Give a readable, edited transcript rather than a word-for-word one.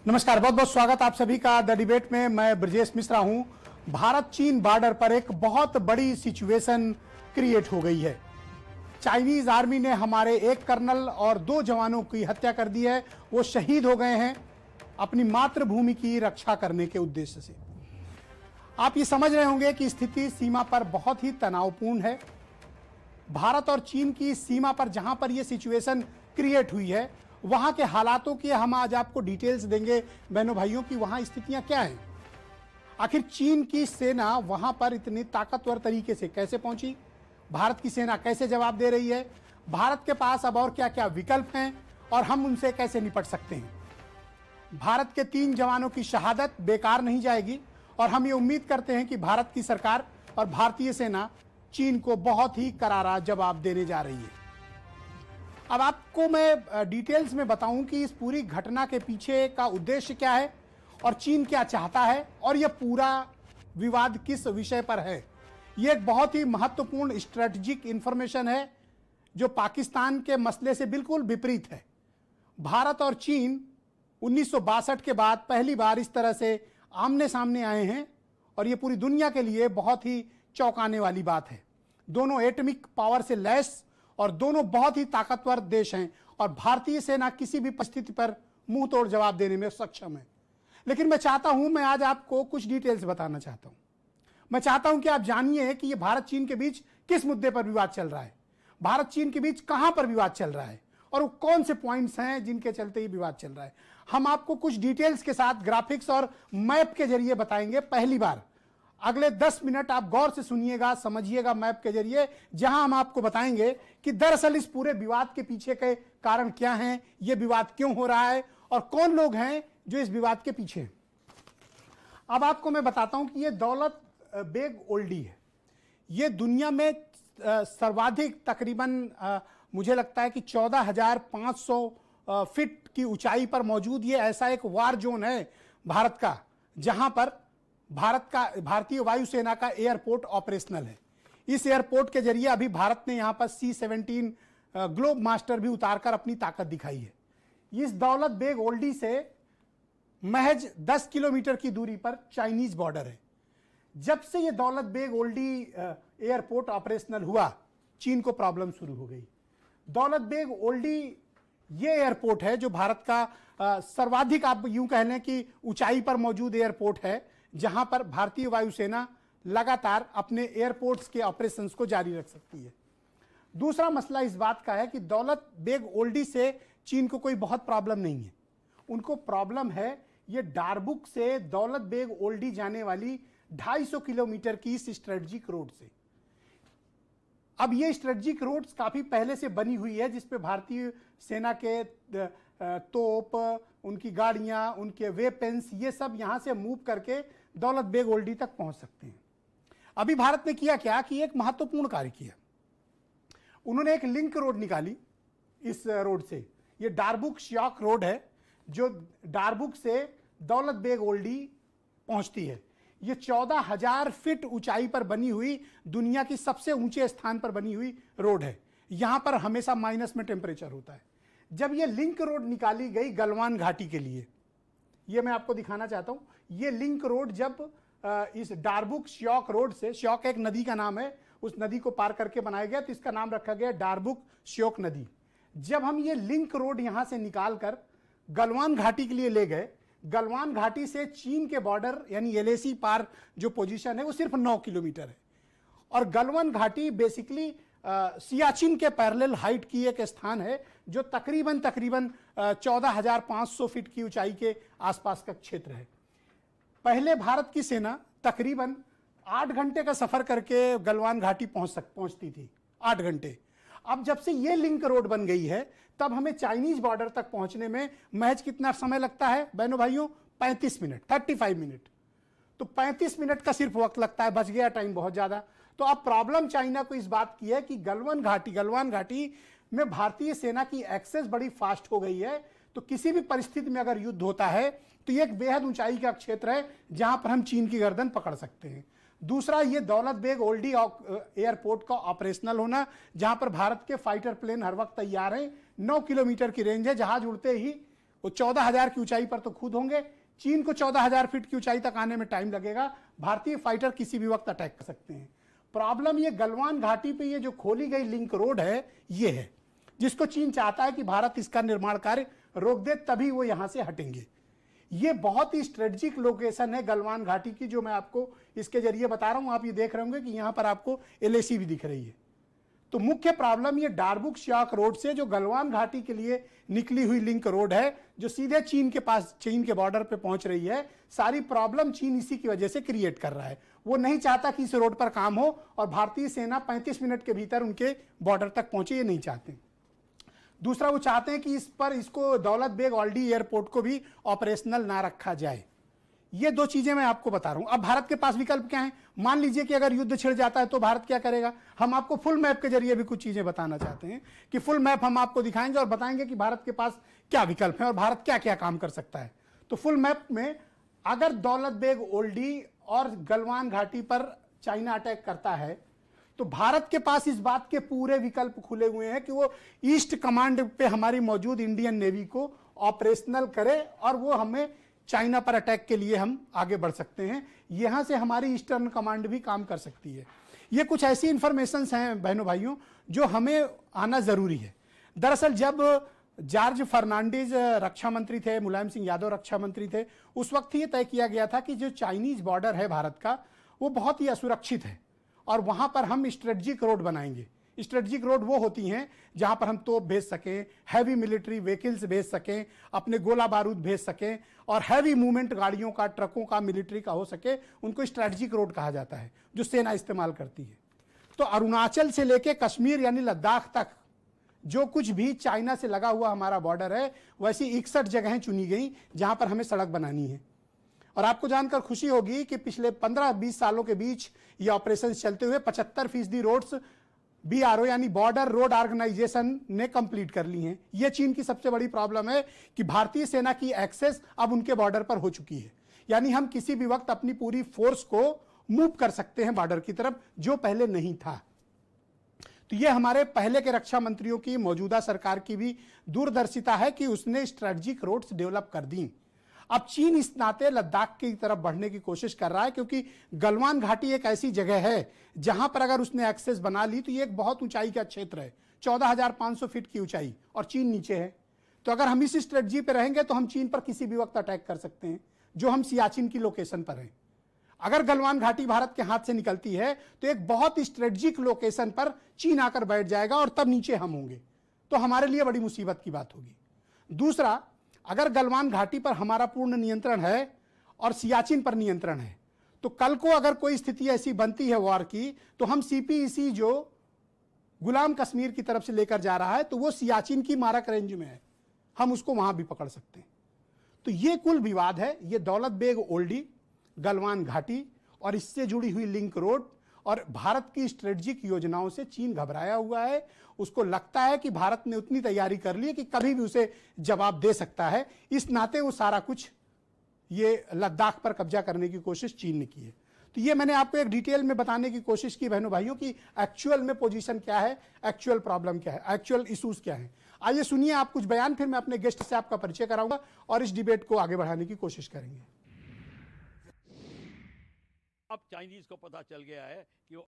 नमस्कार, बहुत बहुत स्वागत आप सभी का द डिबेट में। मैं ब्रजेश मिश्रा हूं। भारत चीन बॉर्डर पर एक बहुत बड़ी सिचुएशन क्रिएट हो गई है। चाइनीज आर्मी ने हमारे एक कर्नल और 2 जवानों की हत्या कर दी है। वो शहीद हो गए हैं अपनी मातृभूमि की रक्षा करने के उद्देश्य से। आप ये समझ रहे होंगे कि स्थिति सीमा पर बहुत ही तनावपूर्ण है। भारत और चीन की सीमा पर जहां पर यह सिचुएशन क्रिएट हुई है, वहां के हालातों की हम आज आपको डिटेल्स देंगे बहनों भाइयों की वहां स्थितियां क्या हैं। आखिर चीन की सेना वहां पर इतनी ताकतवर तरीके से कैसे पहुंची, भारत की सेना कैसे जवाब दे रही है, भारत के पास अब और क्या क्या विकल्प हैं और हम उनसे कैसे निपट सकते हैं। भारत के 3 जवानों की शहादत बेकार नहीं जाएगी और हम ये उम्मीद करते हैं कि भारत की सरकार और भारतीय सेना चीन को बहुत ही करारा जवाब देने जा रही है। अब आपको मैं डिटेल्स में बताऊं कि इस पूरी घटना के पीछे का उद्देश्य क्या है और चीन क्या चाहता है और यह पूरा विवाद किस विषय पर है। यह एक बहुत ही महत्वपूर्ण स्ट्रेटेजिक इंफॉर्मेशन है जो पाकिस्तान के मसले से बिल्कुल विपरीत है। भारत और चीन 1962 के बाद पहली बार इस तरह से आमने सामने आए हैं और यह पूरी दुनिया के लिए बहुत ही चौंकाने वाली बात है। दोनों एटॉमिक पावर से लैस और दोनों बहुत ही ताकतवर देश हैं और भारतीय सेना किसी भी परिस्थिति पर मुंह तोड़ जवाब देने में सक्षम है। लेकिन मैं आज आपको कुछ डिटेल्स बताना चाहता हूं। मैं चाहता हूं कि आप जानिए कि यह भारत चीन के बीच किस मुद्दे पर विवाद चल रहा है, भारत चीन के बीच कहां पर विवाद चल रहा है और वो कौन से पॉइंट्स हैं जिनके चलते ये विवाद चल रहा है। हम आपको कुछ डिटेल्स के साथ ग्राफिक्स और मैप के जरिए बताएंगे। पहली बार अगले 10 मिनट आप गौर से सुनिएगा, समझिएगा मैप के जरिए, जहां हम आपको बताएंगे कि दरअसल इस पूरे विवाद के पीछे के कारण क्या हैं, यह विवाद क्यों हो रहा है और कौन लोग हैं जो इस विवाद के पीछे हैं। अब आपको मैं बताता हूं कि यह दौलत बेग ओल्डी है। यह दुनिया में सर्वाधिक तकरीबन मुझे लगता है कि 14,500 फीट की ऊंचाई पर मौजूद ये ऐसा एक वार जोन है भारत का, जहां पर भारतीय वायुसेना का एयरपोर्ट ऑपरेशनल है। इस एयरपोर्ट के जरिए अभी भारत ने यहां पर C-17 ग्लोब मास्टर भी उतारकर अपनी ताकत दिखाई है। इस दौलत बेग ओल्डी से महज 10 किलोमीटर की दूरी पर चाइनीज बॉर्डर है। जब से यह दौलत बेग ओल्डी एयरपोर्ट ऑपरेशनल हुआ, चीन को प्रॉब्लम शुरू हो गई। दौलत बेग ओल्डी ये एयरपोर्ट है जो भारत का सर्वाधिक, आप यूं कह लें कि ऊंचाई पर मौजूद एयरपोर्ट है, जहां पर भारतीय वायुसेना लगातार अपने एयरपोर्ट्स के ऑपरेशंस को जारी रख सकती है। दूसरा मसला इस बात का है कि दौलत बेग ओल्डी से चीन को कोई बहुत प्रॉब्लम नहीं है। उनको प्रॉब्लम है ये डारबुक से दौलत बेग ओल्डी जाने वाली 250 किलोमीटर की इस स्ट्रेटेजिक रोड से। अब ये स्ट्रेटेजिक रोड्स काफी पहले से बनी हुई है, जिसपे भारतीय सेना के तोप, उनकी गाड़ियां, उनके वेपन्स, ये सब यहां से मूव करके दौलत बेग ओल्डी तक पहुंच सकते हैं। अभी भारत ने किया क्या कि एक महत्वपूर्ण कार्य किया। उन्होंने एक लिंक रोड निकाली इस रोड से। ये डारबुक श्योक रोड है जो डारबुक से दौलत बेग ओल्डी पहुंचती है। ये 14,000 फीट ऊंचाई पर बनी हुई दुनिया की सबसे ऊंचे स्थान पर बनी हुई रोड है। यहां पर हमेशा माइनस में टेम्परेचर होता है। जब ये लिंक रोड निकाली गई गलवान घाटी के लिए, ये मैं आपको दिखाना चाहता हूं, ये लिंक रोड जब इस डारबुक श्योक रोड से, श्योक एक नदी का नाम है, उस नदी को पार करके बनाया गया तो इसका नाम रखा गया डारबुक श्योक नदी। जब हम ये लिंक रोड यहां से निकालकर गलवान घाटी के लिए ले गए, गलवान घाटी से चीन के बॉर्डर यानी LAC पार जो पोजीशन है वो सिर्फ 9 किलोमीटर है और गलवान घाटी बेसिकली सियाचिन के पैरेलल हाइट की एक स्थान है जो तकरीबन 14,500 फीट की ऊंचाई के आसपास का क्षेत्र है। पहले भारत की सेना तकरीबन 8 घंटे का सफर करके गलवान घाटी पहुंचती थी, 8 घंटे। अब जब से ये लिंक रोड बन गई है तब हमें चाइनीज बॉर्डर तक पहुंचने में महज कितना समय लगता है बहनों भाइयों? 35 मिनट, 35 मिनट। तो 35 मिनट का सिर्फ वक्त लगता है, बच गया टाइम बहुत ज्यादा। तो अब प्रॉब्लम चाइना को इस बात की है कि गलवान घाटी में भारतीय सेना की एक्सेस बड़ी फास्ट हो गई है। तो किसी भी परिस्थिति में अगर युद्ध होता है तो यह एक बेहद ऊंचाई का क्षेत्र है जहां पर हम चीन की गर्दन पकड़ सकते हैं। दूसरा, ये दौलत बेग ओल्डी एयरपोर्ट का ऑपरेशनल होना, जहां पर भारत के फाइटर प्लेन हर वक्त तैयार हैं। 9 किलोमीटर की रेंज है, जहाज उड़ते ही वो 14,000 की ऊंचाई पर तो खुद होंगे। चीन को 14,000 फीट की ऊंचाई तक आने में टाइम लगेगा। भारतीय फाइटर किसी भी वक्त अटैक कर सकते हैं। प्रॉब्लम ये गलवान घाटी पे ये जो खोली गई लिंक रोड है ये है, जिसको चीन चाहता है कि भारत इसका निर्माण कार्य रोक दे, तभी वो यहां से हटेंगे। ये बहुत ही स्ट्रेटेजिक लोकेशन है गलवान घाटी की, जो मैं आपको इसके जरिए बता रहा हूं। आप ये देख रहे होंगे कि यहां पर आपको LAC भी दिख रही है। तो मुख्य प्रॉब्लम ये डारबुक श्याक रोड से जो गलवान घाटी के लिए निकली हुई लिंक रोड है, जो सीधे चीन के पास, चीन के बॉर्डर पे पहुंच रही है, सारी प्रॉब्लम चीन इसी की वजह से क्रिएट कर रहा है। वो नहीं चाहता कि इस रोड पर काम हो और भारतीय सेना 35 मिनट के भीतर उनके बॉर्डर तक पहुंचे, ये नहीं चाहते। दूसरा, वो चाहते हैं कि इसको दौलत बेग ओल्डी एयरपोर्ट को भी ऑपरेशनल ना रखा जाए। ये दो चीजें मैं आपको बता रहा हूं। अब भारत के पास विकल्प क्या है? मान लीजिए कि अगर युद्ध छिड़ जाता है तो भारत क्या करेगा? हम आपको फुल मैप के जरिए भी कुछ चीजें बताना चाहते हैं कि फुल मैप हम आपको दिखाएंगे और बताएंगे कि भारत के पास क्या विकल्प है और भारत क्या क्या काम कर सकता है। तो फुल मैप में अगर दौलत बेग ओल्डी और गलवान घाटी पर चाइना अटैक करता है तो भारत के पास इस बात के पूरे विकल्प खुले हुए हैं कि वो ईस्ट कमांड पे हमारी मौजूद इंडियन नेवी को ऑपरेशनल करे और वो हमें चाइना पर अटैक के लिए हम आगे बढ़ सकते हैं। यहां से हमारी ईस्टर्न कमांड भी काम कर सकती है। ये कुछ ऐसी इंफॉर्मेशन हैं बहनों भाइयों जो हमें आना जरूरी है। दरअसल जब जॉर्ज फर्नांडिस रक्षा मंत्री थे, मुलायम सिंह यादव रक्षा मंत्री थे, उस वक्त ये तय किया गया था कि जो चाइनीज बॉर्डर है भारत का वो बहुत ही असुरक्षित है और वहां पर हम स्ट्रेटेजिक रोड बनाएंगे। स्ट्रेटेजिक रोड वो होती हैं जहां पर हम तोप भेज सकें, हैवी मिलिट्री व्हीकल्स भेज सकें, अपने गोला बारूद भेज सकें और हैवी मूवमेंट गाड़ियों का, ट्रकों का, मिलिट्री का हो सके, उनको स्ट्रेटेजिक रोड कहा जाता है जो सेना इस्तेमाल करती है। तो अरुणाचल से लेके कश्मीर यानी लद्दाख तक जो कुछ भी चाइना से लगा हुआ हमारा बॉर्डर है, वैसी 61 जगहें चुनी गई जहां पर हमें सड़क बनानी है। और आपको जानकर खुशी होगी कि पिछले 15-20 सालों के बीच ये ऑपरेशन चलते हुए 75% रोड्स BRO यानी बॉर्डर रोड ऑर्गेनाइजेशन ने कंप्लीट कर ली हैं। यह चीन की सबसे बड़ी प्रॉब्लम है कि भारतीय सेना की एक्सेस अब उनके बॉर्डर पर हो चुकी है, यानी हम किसी भी वक्त अपनी पूरी फोर्स को मूव कर सकते हैं बॉर्डर की तरफ, जो पहले नहीं था। तो यह हमारे पहले के रक्षा मंत्रियों की, मौजूदा सरकार की भी दूरदर्शिता है कि उसने स्ट्रेटेजिक रोड्स डेवलप कर दी। अब चीन इस नाते लद्दाख की तरफ बढ़ने की कोशिश कर रहा है, क्योंकि गलवान घाटी एक ऐसी जगह है जहां पर अगर उसने एक्सेस बना ली तो ये एक बहुत ऊंचाई का क्षेत्र है, 14,500 फीट की ऊंचाई, और चीन नीचे है। तो अगर हम इस स्ट्रेटजी पे रहेंगे तो हम चीन पर किसी भी वक्त अटैक कर सकते हैं, जो हम सियाचिन की लोकेशन पर हैं। अगर गलवान घाटी भारत के हाथ से निकलती है तो एक बहुत ही स्ट्रेटेजिक लोकेशन पर चीन आकर बैठ जाएगा और तब नीचे हम होंगे, तो हमारे लिए बड़ी मुसीबत की बात होगी। दूसरा, अगर गलवान घाटी पर हमारा पूर्ण नियंत्रण है और सियाचिन पर नियंत्रण है, तो कल को अगर कोई स्थिति ऐसी बनती है वॉर की, तो हम CPEC जो गुलाम कश्मीर की तरफ से लेकर जा रहा है, तो वो सियाचिन की मारक रेंज में है, हम उसको वहां भी पकड़ सकते हैं। तो ये कुल विवाद है, ये दौलत बेग ओल्डी, गलवान घाटी और इससे जुड़ी हुई लिंक रोड और भारत की स्ट्रेटेजिक योजनाओं से चीन घबराया हुआ है। उसको लगता है कि भारत ने उतनी तैयारी कर ली है कि कभी भी उसे जवाब दे सकता है। इस नाते वो सारा कुछ ये लद्दाख पर कब्जा करने की कोशिश चीन ने की है। तो ये मैंने आपको एक डिटेल में बताने की कोशिश की बहनों भाइयों की एक्चुअल में पोजीशन क्या है, एक्चुअल प्रॉब्लम क्या है, एक्चुअल इश्यूज क्या है। आइए सुनिए आप कुछ बयान, फिर मैं अपने गेस्ट से आपका परिचय कराऊंगा और इस डिबेट को आगे बढ़ाने की कोशिश करेंगे। अब चाइनीज को पता चल गया है कि वो